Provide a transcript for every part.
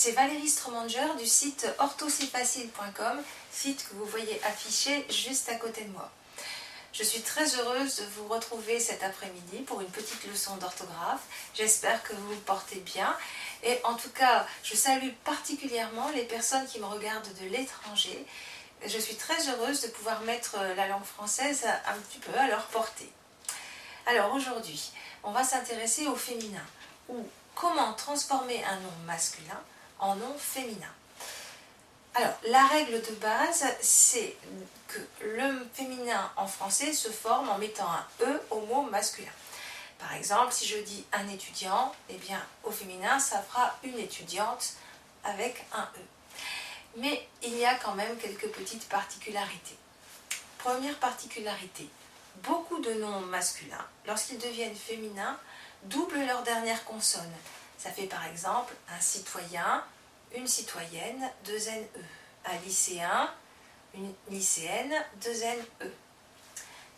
c'est Valérie Stromanger du site orthocfacile.com, site que vous voyez affiché juste à côté de moi. Je suis très heureuse de vous retrouver cet après-midi pour une petite leçon d'orthographe. J'espère que vous vous portez bien. Et en tout cas, je salue particulièrement les personnes qui me regardent de l'étranger. Je suis très heureuse de pouvoir mettre la langue française un petit peu à leur portée. Alors aujourd'hui, on va s'intéresser au féminin, ou comment transformer un nom masculin en nom féminin. Alors, la règle de base, c'est que le féminin en français se forme en mettant un E au mot masculin. Par exemple, si je dis un étudiant, eh bien, au féminin, ça fera une étudiante avec un E. Mais il y a quand même quelques petites particularités. Première particularité, beaucoup de noms masculins, lorsqu'ils deviennent féminins, doublent leur dernière consonne. Ça fait par exemple un citoyen, une citoyenne, deux NE. Un lycéen, une lycéenne, deux NE.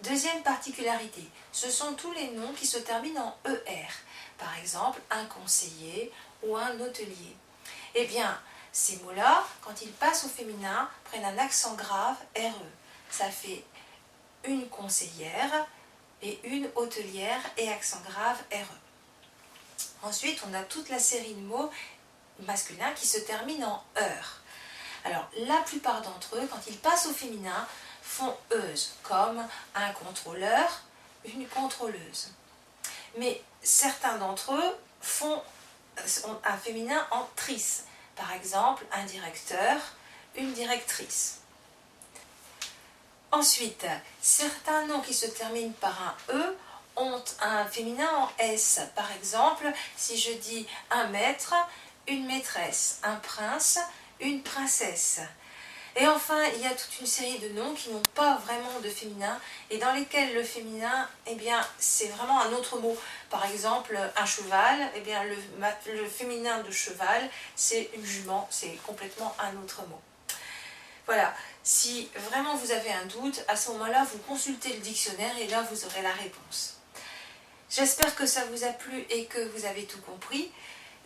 Deuxième particularité, ce sont tous les noms qui se terminent en ER. Par exemple, un conseiller ou un hôtelier. Eh bien, ces mots-là, quand ils passent au féminin, prennent un accent grave RE. Ça fait une conseillère et une hôtelière et accent grave RE. Ensuite, on a toute la série de mots masculins qui se terminent en heure. Alors, la plupart d'entre eux, quand ils passent au féminin, font euse, comme un contrôleur, une contrôleuse. Mais certains d'entre eux font un féminin en trice. Par exemple, un directeur, une directrice. Ensuite, certains noms qui se terminent par un E ont un féminin en S. Par exemple, si je dis un maître, une maîtresse, un prince, une princesse. Et enfin, il y a toute une série de noms qui n'ont pas vraiment de féminin et dans lesquels le féminin, eh bien, c'est vraiment un autre mot. Par exemple, un cheval, eh bien, le féminin de cheval, c'est une jument, c'est complètement un autre mot. Voilà, si vraiment vous avez un doute, à ce moment-là, vous consultez le dictionnaire et là, vous aurez la réponse. J'espère que ça vous a plu et que vous avez tout compris.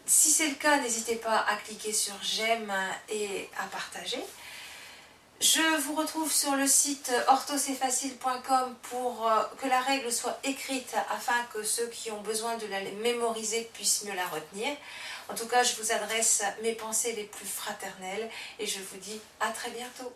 Si c'est le cas, n'hésitez pas à cliquer sur j'aime et à partager. Je vous retrouve sur le site orthocfacile.com pour que la règle soit écrite afin que ceux qui ont besoin de la mémoriser puissent mieux la retenir. En tout cas, je vous adresse mes pensées les plus fraternelles et je vous dis à très bientôt.